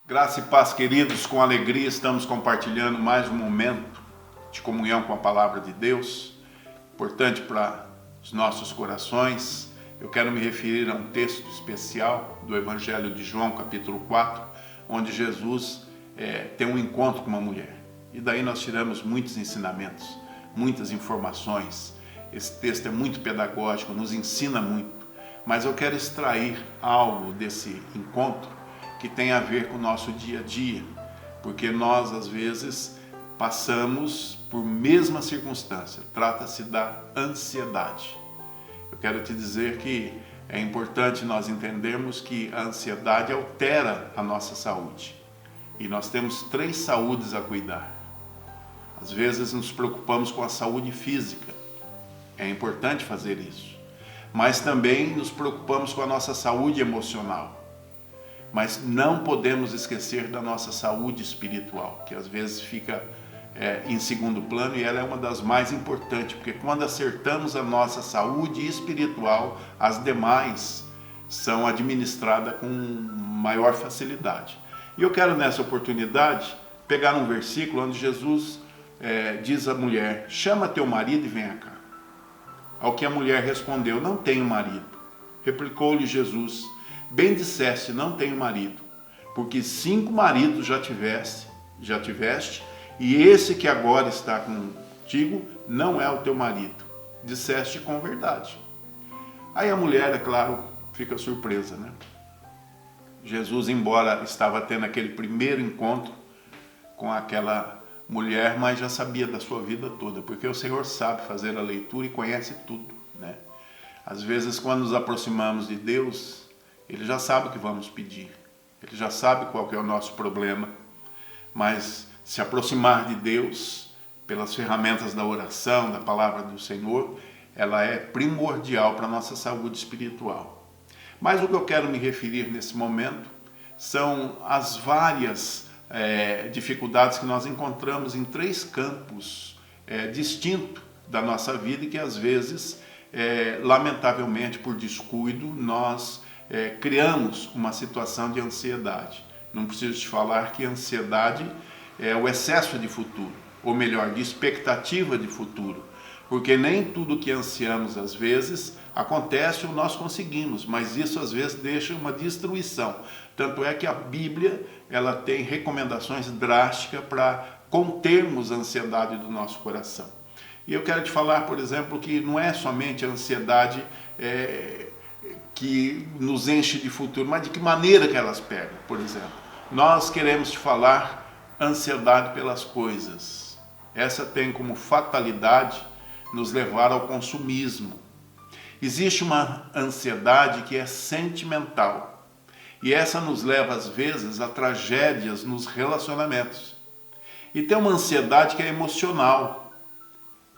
Graça e paz, queridos, com alegria estamos compartilhando mais um momento de comunhão com a palavra de Deus, importante para os nossos corações. Eu quero me referir a um texto especial do Evangelho de João, capítulo 4, onde Jesus tem um encontro com uma mulher. E daí nós tiramos muitos ensinamentos, muitas informações. Esse texto é muito pedagógico, nos ensina muito, mas eu quero extrair algo desse encontro que tem a ver com o nosso dia a dia, porque nós às vezes passamos por mesma circunstância. Trata-se da ansiedade. Eu quero te dizer que é importante nós entendermos que a ansiedade altera a nossa saúde, e nós temos 3 saúdes a cuidar. Às vezes nos preocupamos com a saúde física, é importante fazer isso, mas também nos preocupamos com a nossa saúde emocional. Mas não podemos esquecer da nossa saúde espiritual, que às vezes fica em segundo plano, e ela é uma das mais importantes, porque quando acertamos a nossa saúde espiritual, as demais são administradas com maior facilidade. E eu quero nessa oportunidade pegar um versículo onde Jesus diz à mulher: chama teu marido e venha cá. Ao que a mulher respondeu: não tenho marido. Replicou-lhe Jesus: bem disseste, não tenho marido, porque 5 maridos já tiveste, e esse que agora está contigo não é o teu marido. Disseste com verdade. Aí a mulher, é claro, fica surpresa, né? Jesus, embora estava tendo aquele primeiro encontro com aquela mulher, mas já sabia da sua vida toda, porque o Senhor sabe fazer a leitura e conhece tudo, né? Às vezes, quando nos aproximamos de Deus, Ele já sabe o que vamos pedir, Ele já sabe qual que é o nosso problema, mas se aproximar de Deus pelas ferramentas da oração, da palavra do Senhor, ela é primordial para a nossa saúde espiritual. Mas o que eu quero me referir nesse momento são as várias dificuldades que nós encontramos em 3 campos distintos da nossa vida, e que às vezes, lamentavelmente, por descuido, nós criamos uma situação de ansiedade. Não preciso te falar que a ansiedade é o excesso de futuro, ou melhor, de expectativa de futuro, porque nem tudo que ansiamos às vezes acontece ou nós conseguimos, mas isso às vezes deixa uma destruição. Tanto é que a Bíblia ela tem recomendações drásticas para contermos a ansiedade do nosso coração. E eu quero te falar, por exemplo, que não é somente a ansiedade que nos enche de futuro, mas de que maneira que elas pegam. Por exemplo, nós queremos te falar ansiedade pelas coisas. Essa tem como fatalidade nos levar ao consumismo. Existe uma ansiedade que é sentimental, e essa nos leva às vezes a tragédias nos relacionamentos. E tem uma ansiedade que é emocional.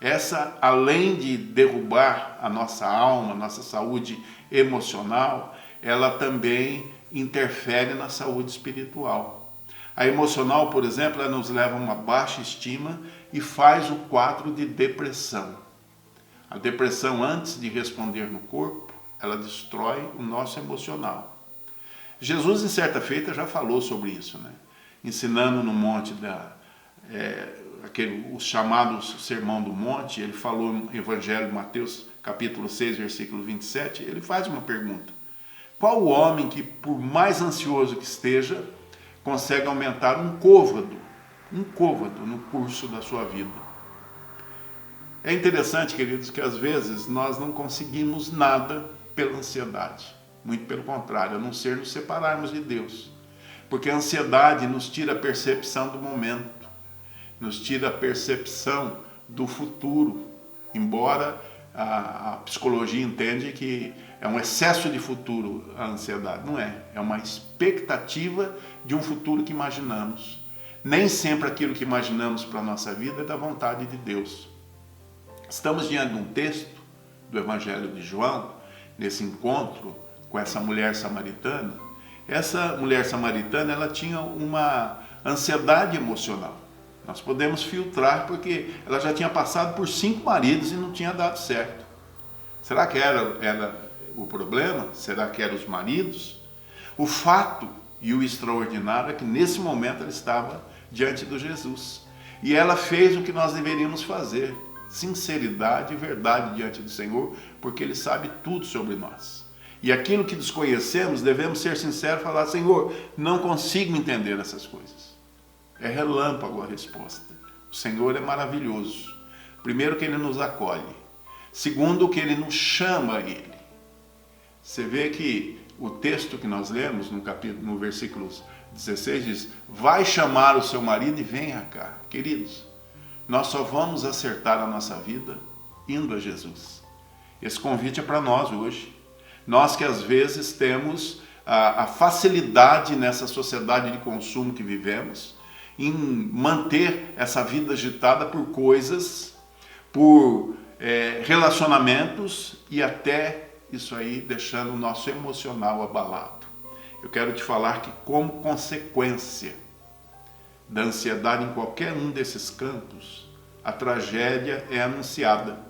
Essa, além de derrubar a nossa alma, nossa saúde emocional, ela também interfere na saúde espiritual. A emocional, por exemplo, ela nos leva a uma baixa estima e faz o quadro de depressão. A depressão, antes de responder no corpo, ela destrói o nosso emocional. Jesus, em certa feita, já falou sobre isso, né? Ensinando no monte o chamado Sermão do Monte. Ele falou no Evangelho de Mateus, capítulo 6, versículo 27, ele faz uma pergunta: qual o homem que, por mais ansioso que esteja, consegue aumentar um côvado no curso da sua vida? É interessante, queridos, que às vezes nós não conseguimos nada pela ansiedade. Muito pelo contrário, a não ser nos separarmos de Deus. Porque a ansiedade nos tira a percepção do momento, nos tira a percepção do futuro. Embora a psicologia entende que é um excesso de futuro a ansiedade. Não é. É uma expectativa de um futuro que imaginamos. Nem sempre aquilo que imaginamos para a nossa vida é da vontade de Deus. Estamos diante de um texto do Evangelho de João, nesse encontro com essa mulher samaritana. Essa mulher samaritana, ela tinha uma ansiedade emocional. Nós podemos filtrar porque ela já tinha passado por 5 maridos e não tinha dado certo. Será que era o problema? Será que eram os maridos? O fato E o extraordinário é que nesse momento ela estava diante do Jesus. E ela fez o que nós deveríamos fazer, sinceridade e verdade diante do Senhor, porque Ele sabe tudo sobre nós. E aquilo que desconhecemos, devemos ser sinceros e falar: Senhor, não consigo entender essas coisas. É relâmpago a resposta. O Senhor é maravilhoso. Primeiro, que Ele nos acolhe. Segundo, que Ele nos chama a Ele. Você vê que o texto que nós lemos no versículos 16 diz: vai chamar o seu marido e venha cá. Queridos, nós só vamos acertar a nossa vida indo a Jesus. Esse convite é para nós hoje. Nós que às vezes temos a facilidade nessa sociedade de consumo que vivemos, em manter essa vida agitada por coisas, por relacionamentos e até isso aí deixando o nosso emocional abalado. Eu quero te falar que, como consequência da ansiedade em qualquer um desses campos, a tragédia é anunciada.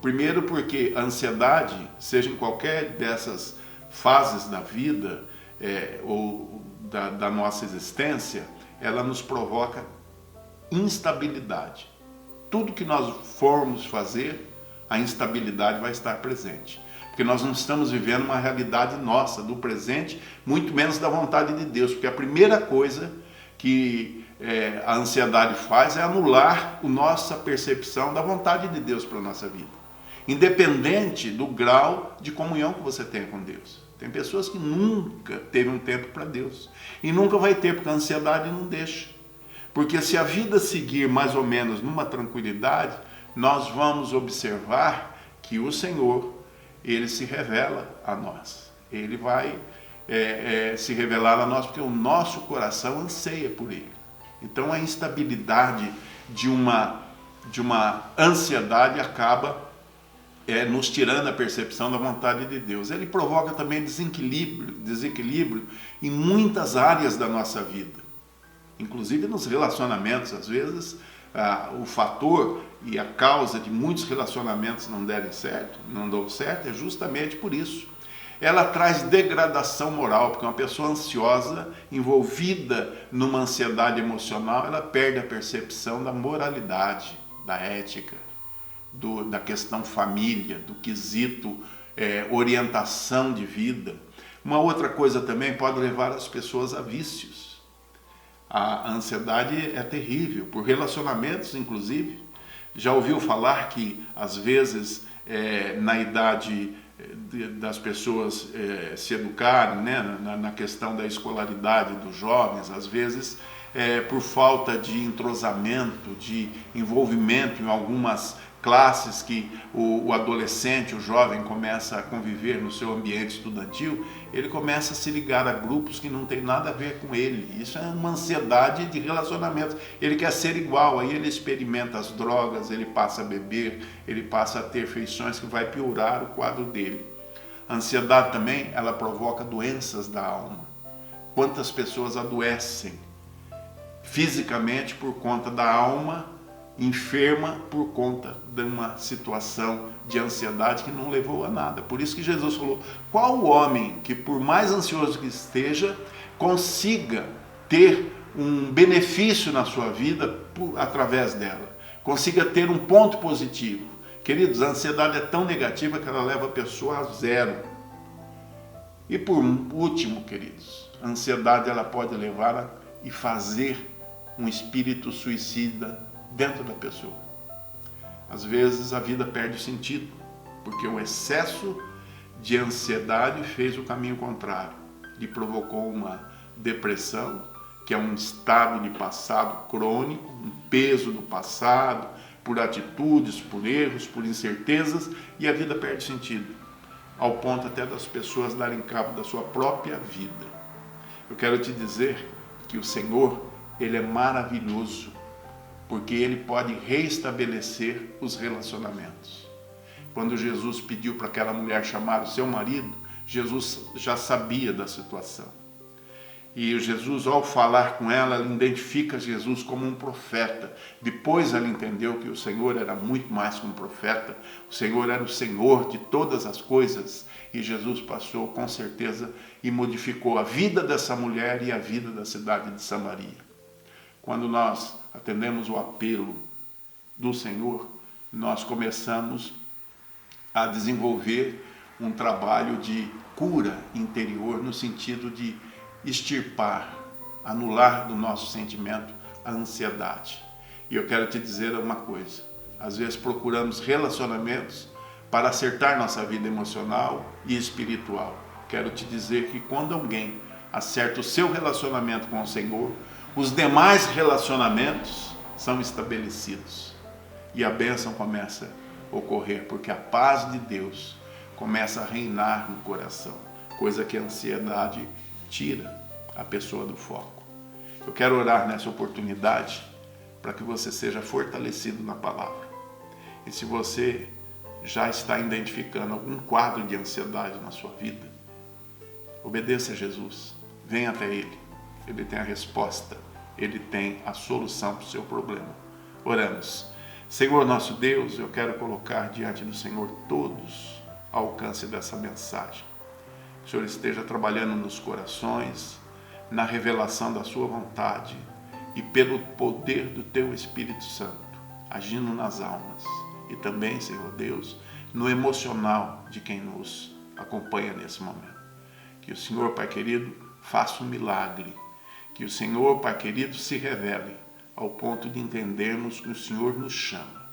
Primeiro, porque a ansiedade, seja em qualquer dessas fases da vida ou da nossa existência, ela nos provoca instabilidade. Tudo que nós formos fazer, a instabilidade vai estar presente. Porque nós não estamos vivendo uma realidade nossa, do presente, muito menos da vontade de Deus. Porque a primeira coisa que a ansiedade faz é anular a nossa percepção da vontade de Deus para a nossa vida. Independente do grau de comunhão que você tem com Deus. Tem pessoas que nunca teve um tempo para Deus. E nunca vai ter, porque a ansiedade não deixa. Porque se a vida seguir mais ou menos numa tranquilidade, nós vamos observar que o Senhor, Ele se revela a nós. Ele vai se revelar a nós porque o nosso coração anseia por Ele. Então a instabilidade de uma ansiedade acaba nos tirando a percepção da vontade de Deus. Ele provoca também desequilíbrio em muitas áreas da nossa vida, inclusive nos relacionamentos. Às vezes o fator e a causa de muitos relacionamentos não dão certo é justamente por isso. Ela traz degradação moral, porque uma pessoa ansiosa, envolvida numa ansiedade emocional, ela perde a percepção da moralidade, da ética, da questão família, do quesito orientação de vida. Uma outra coisa também pode levar as pessoas a vícios. A ansiedade é terrível, por relacionamentos inclusive. Já ouviu falar que às vezes na idade das pessoas se educarem, né, na questão da escolaridade dos jovens, às vezes por falta de entrosamento, de envolvimento em algumas classes que o adolescente, o jovem começa a conviver no seu ambiente estudantil, ele começa a se ligar a grupos que não tem nada a ver com ele. Isso é uma ansiedade de relacionamento. Ele quer ser igual, aí ele experimenta as drogas, ele passa a beber, ele passa a ter feições que vai piorar o quadro dele. A ansiedade também, ela provoca doenças da alma. Quantas pessoas adoecem fisicamente por conta da alma enferma por conta de uma situação de ansiedade que não levou a nada. Por isso que Jesus falou: qual o homem que, por mais ansioso que esteja, consiga ter um benefício na sua vida através dela, consiga ter um ponto positivo? Queridos, a ansiedade é tão negativa que ela leva a pessoa a zero. E por último, queridos, a ansiedade ela pode levar e fazer um espírito suicida dentro da pessoa. Às vezes a vida perde sentido, porque o excesso de ansiedade fez o caminho contrário, lhe provocou uma depressão, que é um estado de passado crônico, um peso do passado, por atitudes, por erros, por incertezas, e a vida perde sentido, ao ponto até das pessoas darem cabo da sua própria vida. Eu quero te dizer que o Senhor, Ele é maravilhoso, porque Ele pode reestabelecer os relacionamentos. Quando Jesus pediu para aquela mulher chamar o seu marido, Jesus já sabia da situação. E Jesus, ao falar com ela, ela identifica Jesus como um profeta. Depois ela entendeu que o Senhor era muito mais que um profeta. O Senhor era o Senhor de todas as coisas. que Jesus passou, com certeza, e modificou a vida dessa mulher e a vida da cidade de Samaria. Quando nós atendemos o apelo do Senhor, nós começamos a desenvolver um trabalho de cura interior, no sentido de extirpar, anular do nosso sentimento a ansiedade. E eu quero te dizer uma coisa: às vezes procuramos relacionamentos para acertar nossa vida emocional e espiritual. Quero te dizer que quando alguém acerta o seu relacionamento com o Senhor, os demais relacionamentos são estabelecidos e a bênção começa a ocorrer, porque a paz de Deus começa a reinar no coração, coisa que a ansiedade tira a pessoa do foco. Eu quero orar nessa oportunidade para que você seja fortalecido na palavra. E se você já está identificando algum quadro de ansiedade na sua vida, obedeça a Jesus, venha até Ele. Ele tem a resposta, Ele tem a solução para o seu problema. Oramos. Senhor nosso Deus, eu quero colocar diante do Senhor todos ao alcance dessa mensagem. Que o Senhor esteja trabalhando nos corações, na revelação da sua vontade e pelo poder do teu Espírito Santo, agindo nas almas e também, Senhor Deus, no emocional de quem nos acompanha nesse momento. Que o Senhor, Pai querido, faça um milagre. Que o Senhor, Pai querido, se revele ao ponto de entendermos que o Senhor nos chama.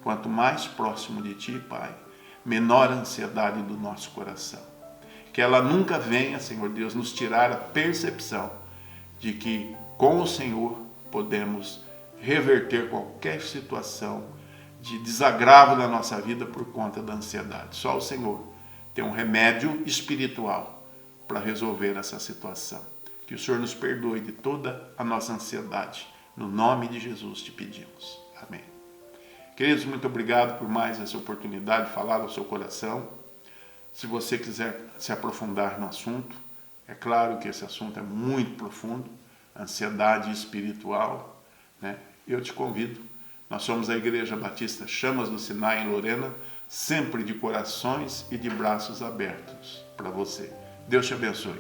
Quanto mais próximo de Ti, Pai, menor a ansiedade do nosso coração. Que ela nunca venha, Senhor Deus, nos tirar a percepção de que com o Senhor podemos reverter qualquer situação de desagravo da nossa vida por conta da ansiedade. Só o Senhor tem um remédio espiritual para resolver essa situação. Que o Senhor nos perdoe de toda a nossa ansiedade. No nome de Jesus te pedimos. Amém. Queridos, muito obrigado por mais essa oportunidade de falar ao seu coração. Se você quiser se aprofundar no assunto, é claro que esse assunto é muito profundo, ansiedade espiritual, né? Eu te convido. Nós somos a Igreja Batista Chamas do Sinai, em Lorena, sempre de corações e de braços abertos para você. Deus te abençoe.